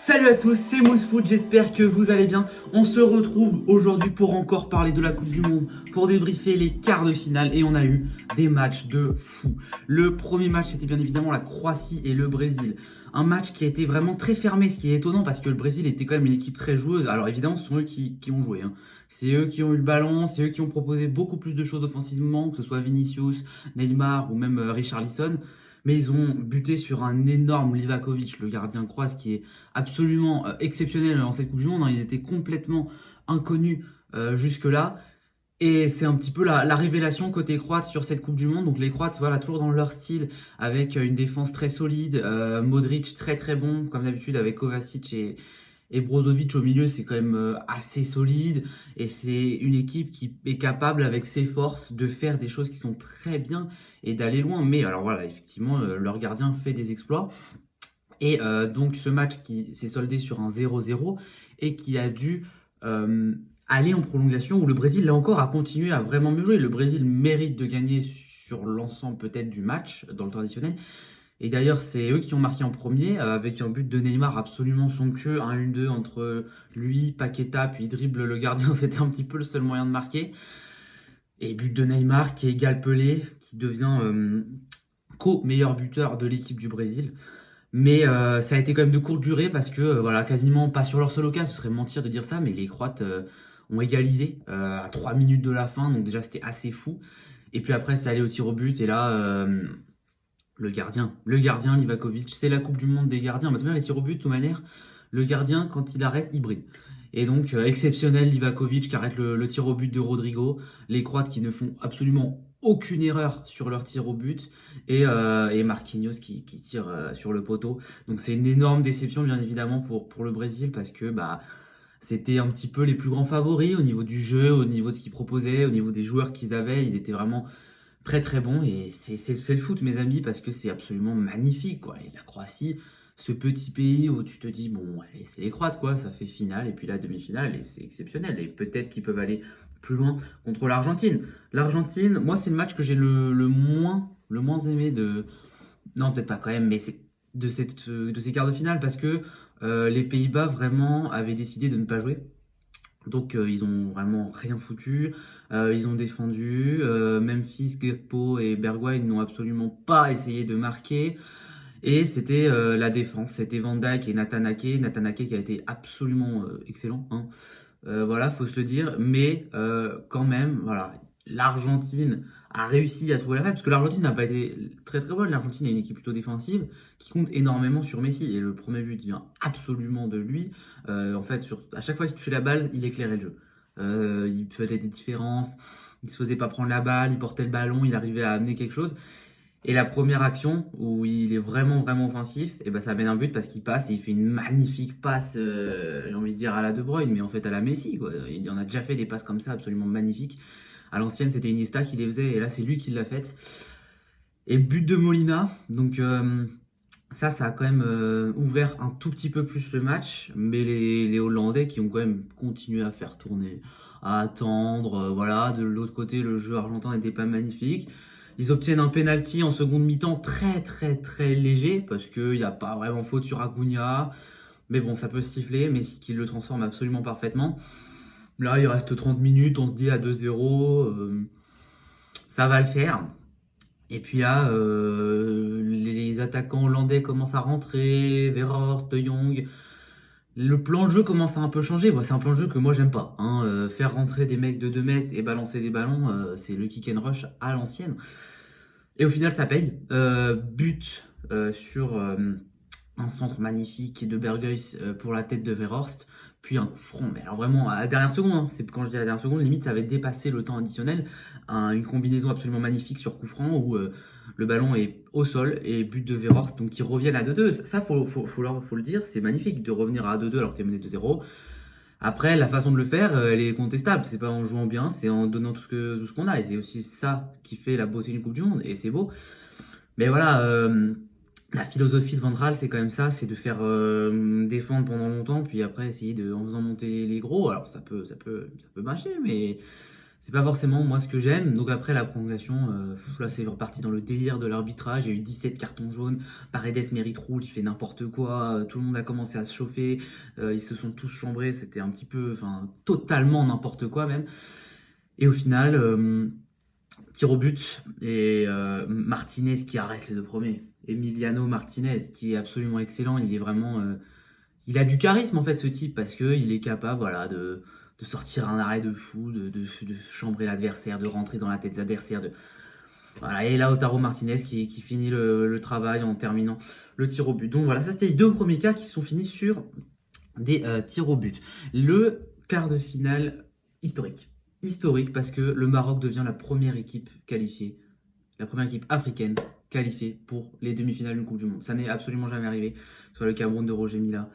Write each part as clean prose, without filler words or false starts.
Salut à tous, c'est Moussefoot, j'espère que vous allez bien. On se retrouve aujourd'hui pour encore parler de la Coupe du Monde, pour débriefer les quarts de finale et on a eu des matchs de fou. Le premier match, c'était bien évidemment la Croatie et le Brésil. Un match qui a été vraiment très fermé, ce qui est étonnant parce que le Brésil était quand même une équipe très joueuse. Alors évidemment, ce sont eux qui ont joué. C'est eux qui ont eu le ballon, c'est eux qui ont proposé beaucoup plus de choses offensivement, que ce soit Vinicius, Neymar ou même Richarlison. Mais ils ont buté sur un énorme Livakovic, le gardien croate, qui est absolument exceptionnel dans cette Coupe du Monde. Il était complètement inconnu jusque-là. Et c'est un petit peu la révélation côté croate sur cette Coupe du Monde. Donc les Croates, voilà, toujours dans leur style, avec une défense très solide, Modric très très bon, comme d'habitude avec Kovacic et Brozovic au milieu, c'est quand même assez solide. Et c'est une équipe qui est capable, avec ses forces, de faire des choses qui sont très bien et d'aller loin. Mais alors voilà, effectivement, leur gardien fait des exploits. Et donc ce match qui s'est soldé sur un 0-0 et qui a dû aller en prolongation où le Brésil, là encore, a continué à vraiment mieux jouer. Le Brésil mérite de gagner sur l'ensemble peut-être du match dans le temps additionnel. Et d'ailleurs, c'est eux qui ont marqué en premier avec un but de Neymar absolument somptueux, 1-1-2 entre lui, Paqueta, puis il dribble le gardien. C'était un petit peu le seul moyen de marquer. Et but de Neymar qui égale Pelé, qui devient co-meilleur buteur de l'équipe du Brésil. Mais ça a été quand même de courte durée parce que voilà, quasiment pas sur leur seul occasion, ce serait mentir de dire ça, mais les Croates ont égalisé à 3 minutes de la fin, donc déjà c'était assez fou. Et puis après, c'est allé au tir au but, et là, le gardien Livakovic, c'est la Coupe du Monde des gardiens. Maintenant, les tirs au but, de toute manière, le gardien, quand il arrête, il brille. Et donc, exceptionnel Livakovic qui arrête le tir au but de Rodrigo. Les Croates qui ne font absolument aucune erreur sur leur tir au but. Et Marquinhos qui tire sur le poteau. Donc, c'est une énorme déception, bien évidemment, pour le Brésil parce que c'était un petit peu les plus grands favoris au niveau du jeu, au niveau de ce qu'ils proposaient, au niveau des joueurs qu'ils avaient. Ils étaient vraiment très très bons et c'est le foot, mes amis, parce que c'est absolument magnifique, quoi. Et la Croatie, ce petit pays où tu te dis, bon, allez, c'est les Croates, quoi, ça fait finale et puis la demi-finale et c'est exceptionnel. Et peut-être qu'ils peuvent aller plus loin contre l'Argentine. L'Argentine, moi, c'est le match que j'ai le moins aimé de. Non, peut-être pas quand même, mais c'est de ces quarts de finale parce que les Pays-Bas vraiment avaient décidé de ne pas jouer. Donc ils ont vraiment rien foutu, ils ont défendu, Memphis, Gakpo et Bergwijn n'ont absolument pas essayé de marquer. Et c'était la défense, c'était Van Dijk et Nathan Ake qui a été absolument excellent, hein. Voilà, faut se le dire, mais quand même, voilà, l'Argentine a réussi à trouver la faille, parce que l'Argentine n'a pas été très très bonne. L'Argentine est une équipe plutôt défensive qui compte énormément sur Messi, et le premier but vient absolument de lui. En fait, à chaque fois qu'il touchait la balle, il éclairait le jeu. Il faisait des différences, il se faisait pas prendre la balle, il portait le ballon, il arrivait à amener quelque chose. Et la première action où il est vraiment vraiment offensif, et ben ça amène un but parce qu'il passe et il fait une magnifique passe, j'ai envie de dire à la De Bruyne, mais en fait à la Messi, quoi. Il en a déjà fait des passes comme ça absolument magnifiques. À l'ancienne, c'était Iniesta qui les faisait et là c'est lui qui l'a faite. Et but de Molina, donc ça a quand même ouvert un tout petit peu plus le match, mais les Hollandais qui ont quand même continué à faire tourner, à attendre, voilà. De l'autre côté, le jeu argentin n'était pas magnifique. Ils obtiennent un penalty en seconde mi-temps très très très léger parce qu'il n'y a pas vraiment faute sur Acuna. Mais bon, ça peut se siffler, mais qui le transforme absolument parfaitement. Là, il reste 30 minutes, on se dit à 2-0, ça va le faire. Et puis là, les attaquants hollandais commencent à rentrer, Weghorst, De Jong. Le plan de jeu commence à un peu changer. Bon, c'est un plan de jeu que moi j'aime pas, hein. Faire rentrer des mecs de 2 mètres et balancer des ballons, c'est le kick and rush à l'ancienne. Et au final, ça paye. But sur un centre magnifique de Berghuis pour la tête de Weghorst. Puis un coup franc, mais alors vraiment à la dernière seconde, hein. C'est quand je dis à la dernière seconde, limite ça avait dépassé le temps additionnel. Une combinaison absolument magnifique sur coup franc où le ballon est au sol et but de Weghorst, donc ils reviennent à 2-2. Ça, faut le dire, c'est magnifique de revenir à 2-2 alors que tu es mené 2-0. Après, la façon de le faire, elle est contestable. C'est pas en jouant bien, c'est en donnant tout ce qu'on a. Et c'est aussi ça qui fait la beauté d'une Coupe du Monde. Et c'est beau. Mais voilà, la philosophie de Van Gaal, c'est quand même ça, c'est de faire défendre pendant longtemps, puis après essayer en faisant monter les gros. Alors ça peut marcher, mais c'est pas forcément moi ce que j'aime. Donc après la prolongation, là c'est reparti dans le délire de l'arbitrage. Il y a eu 17 cartons jaunes. Paredes mérite rouge, il fait n'importe quoi. Tout le monde a commencé à se chauffer. Ils se sont tous chambrés. C'était un petit peu, enfin totalement n'importe quoi même. Et au final, tir au but et Martinez qui arrête les deux premiers. Emiliano Martinez qui est absolument excellent. Il est vraiment, il a du charisme en fait ce type parce que il est capable, voilà, de sortir un arrêt de fou, de chambrer l'adversaire, de rentrer dans la tête des adversaires. Voilà, et Lautaro Martinez qui finit le travail en terminant le tir au but. Donc voilà, ça c'était les deux premiers cas qui sont finis sur des tirs au but. Le quart de finale historique. Historique parce que le Maroc devient la première équipe qualifiée, la première équipe africaine qualifiée pour les demi-finales d'une Coupe du Monde. Ça n'est absolument jamais arrivé. Soit le Cameroun de Roger Mila,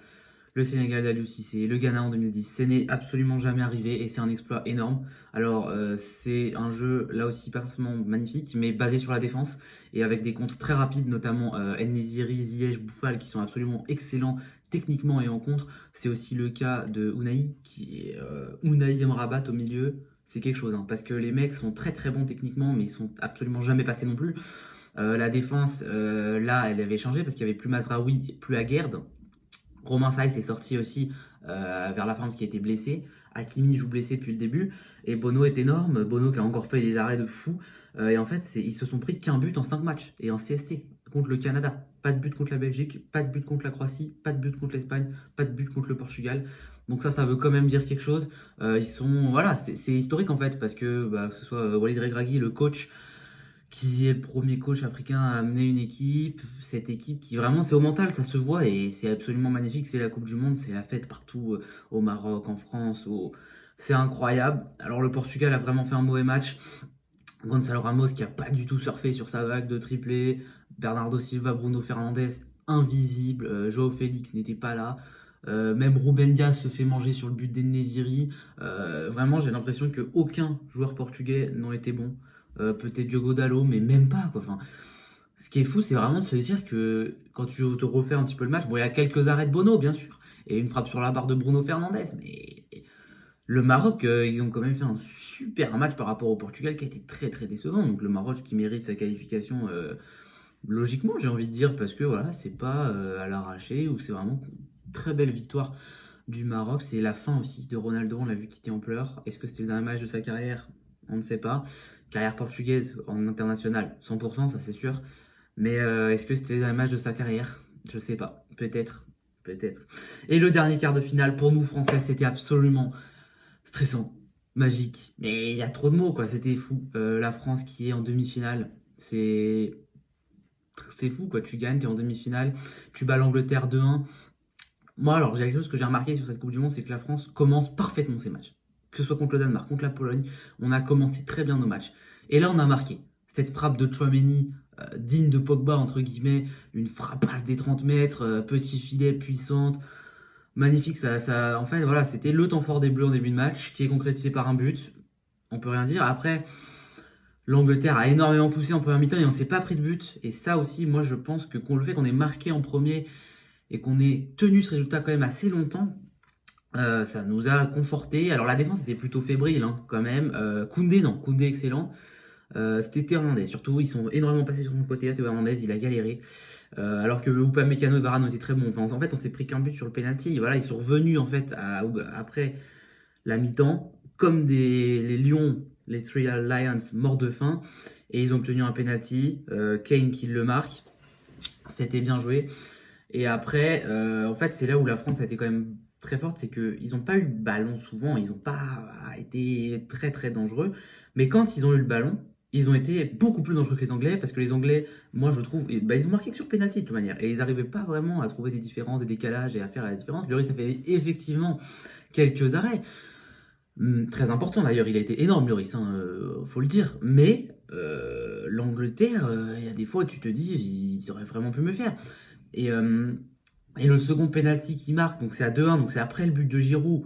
le Sénégal d'Aliou Cissé, le Ghana en 2010. Ce n'est absolument jamais arrivé et c'est un exploit énorme. Alors, c'est un jeu, là aussi, pas forcément magnifique, mais basé sur la défense et avec des contres très rapides, notamment En-Nesyri, Ziyech, Bouffal, qui sont absolument excellents techniquement et en contre. C'est aussi le cas de Unai, qui est Unai Amrabat au milieu. C'est quelque chose, hein, parce que les mecs sont très très bons techniquement, mais ils sont absolument jamais passés non plus. La défense, là, elle avait changé parce qu'il n'y avait plus Mazraoui, plus Aguerd. Romain Saïs est sorti aussi vers la fin parce qu'il était blessé. Hakimi joue blessé depuis le début. Et Bono est énorme. Bono qui a encore fait des arrêts de fou. Et en fait, ils se sont pris qu'un but en 5 matchs. Et en CSC contre le Canada. Pas de but contre la Belgique, pas de but contre la Croatie, pas de but contre l'Espagne, pas de but contre le Portugal. Donc ça veut quand même dire quelque chose. Ils sont, voilà, c'est historique en fait parce que ce soit Walid Regragui, le coach, qui est le premier coach africain à amener une équipe. Cette équipe qui vraiment, c'est au mental, ça se voit et c'est absolument magnifique. C'est la Coupe du Monde, c'est la fête partout, au Maroc, en France. C'est incroyable. Alors le Portugal a vraiment fait un mauvais match. Gonçalo Ramos qui a pas du tout surfé sur sa vague de triplé. Bernardo Silva, Bruno Fernandes, invisible. Joao Félix n'était pas là. Même Ruben Dias se fait manger sur le but d'En-Nesyri. Vraiment, j'ai l'impression qu'aucun joueur portugais n'a été bon. Peut-être Diogo Dalot, mais même pas quoi. Enfin, ce qui est fou, c'est vraiment de se dire que quand tu te refais un petit peu le match, bon, il y a quelques arrêts de Bono, bien sûr, et une frappe sur la barre de Bruno Fernandes, mais le Maroc, ils ont quand même fait un super match par rapport au Portugal qui a été très très décevant. Donc le Maroc qui mérite sa qualification logiquement, j'ai envie de dire, parce que voilà, c'est pas à l'arraché, ou c'est vraiment une très belle victoire du Maroc. C'est la fin aussi de Ronaldo, on l'a vu quitter en pleurs. Est-ce que c'était le dernier match de sa carrière? On ne sait pas. Carrière portugaise en international, 100%, ça c'est sûr. Mais est-ce que c'était le dernier match de sa carrière? Je sais pas. Peut-être. Peut-être. Et le dernier quart de finale, pour nous Français, c'était absolument stressant, magique. Mais il y a trop de mots, quoi. C'était fou. La France qui est en demi-finale, c'est fou, quoi. Tu gagnes, tu es en demi-finale, tu bats l'Angleterre 2-1. Moi, alors, j'ai quelque chose que j'ai remarqué sur cette Coupe du Monde, c'est que la France commence parfaitement ses matchs. Que ce soit contre le Danemark, contre la Pologne, on a commencé très bien nos matchs. Et là, on a marqué. Cette frappe de Tchouaméni, digne de Pogba, entre guillemets, une frappasse des 30 mètres, petit filet, puissante, magnifique. En fait, voilà, c'était le temps fort des Bleus en début de match, qui est concrétisé par un but. On peut rien dire. Après, l'Angleterre a énormément poussé en première mi-temps et on s'est pas pris de but. Et ça aussi, moi, je pense que le fait qu'on ait marqué en premier et qu'on ait tenu ce résultat quand même assez longtemps, ça nous a conforté. Alors la défense était plutôt fébrile hein, quand même. Koundé excellent. C'était Théo Hernandez, surtout ils sont énormément passés sur son côté. Théo Hernandez, il a galéré. Alors que Upamecano et Varane étaient très bons. Enfin, en fait, on s'est pris qu'un but sur le penalty. Voilà, ils sont revenus en fait après la mi-temps comme les Lions, les Three Lions morts de faim, et ils ont obtenu un penalty. Kane qui le marque. C'était bien joué. Et après, en fait, c'est là où la France a été quand même très forte, c'est qu'ils n'ont pas eu le ballon souvent, ils n'ont pas été très très dangereux, mais quand ils ont eu le ballon, ils ont été beaucoup plus dangereux que les Anglais, parce que les Anglais, moi je trouve, ils ont marqué que sur pénalty de toute manière, et ils n'arrivaient pas vraiment à trouver des différences, des décalages et à faire la différence. Lloris a fait effectivement quelques arrêts, très important d'ailleurs, il a été énorme Lloris, hein, faut le dire, mais l'Angleterre, il y a des fois tu te dis, ils auraient vraiment pu me faire. Et le second penalty qui marque, donc c'est à 2-1, donc c'est après le but de Giroud.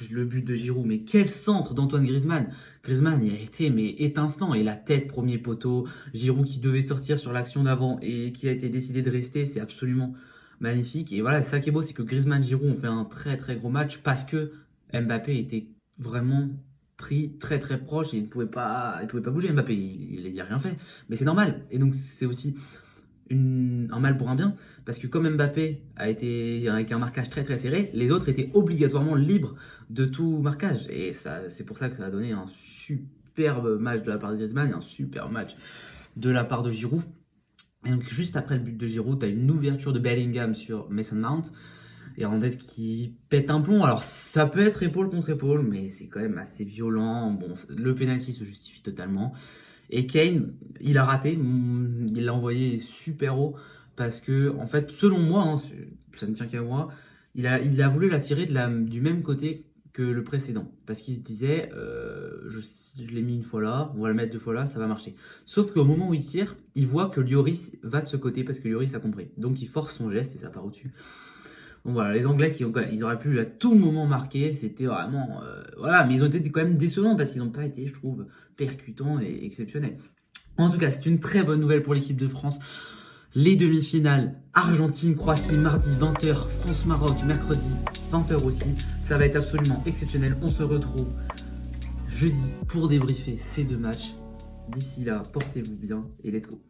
Le but de Giroud, mais quel centre d'Antoine Griezmann. Griezmann, il a été étincelant, et la tête, premier poteau. Giroud qui devait sortir sur l'action d'avant et qui a été décidé de rester, c'est absolument magnifique. Et voilà, ça qui est beau, c'est que Griezmann et Giroud ont fait un très très gros match parce que Mbappé était vraiment pris très très proche et il pouvait pas bouger. Mbappé, il a rien fait. Mais c'est normal. Et donc c'est aussi un mal pour un bien, parce que comme Mbappé a été avec un marquage très très serré, les autres étaient obligatoirement libres de tout marquage. Et ça, c'est pour ça que ça a donné un superbe match de la part de Griezmann et un super match de la part de Giroud. Et donc juste après le but de Giroud, tu as une ouverture de Bellingham sur Mason Mount. Et Hernandez qui pète un plomb. Alors ça peut être épaule contre épaule, mais c'est quand même assez violent. Bon, le penalty se justifie totalement. Et Kane, il a raté, il l'a envoyé super haut parce que, en fait, selon moi, hein, ça ne tient qu'à moi, il a voulu la tirer du même côté que le précédent parce qu'il se disait, je l'ai mis une fois là, on va le mettre deux fois là, ça va marcher. Sauf qu'au moment où il tire, il voit que Lloris va de ce côté parce que Lloris a compris. Donc il force son geste et ça part au-dessus. Donc voilà, les Anglais ils auraient pu à tout moment marquer, c'était vraiment voilà, mais ils ont été quand même décevants parce qu'ils n'ont pas été, je trouve, percutants et exceptionnels. En tout cas, c'est une très bonne nouvelle pour l'équipe de France. Les demi-finales, Argentine-Croatie, mardi 20h, France-Maroc, mercredi 20h aussi. Ça va être absolument exceptionnel. On se retrouve jeudi pour débriefer ces deux matchs. D'ici là, portez-vous bien et let's go.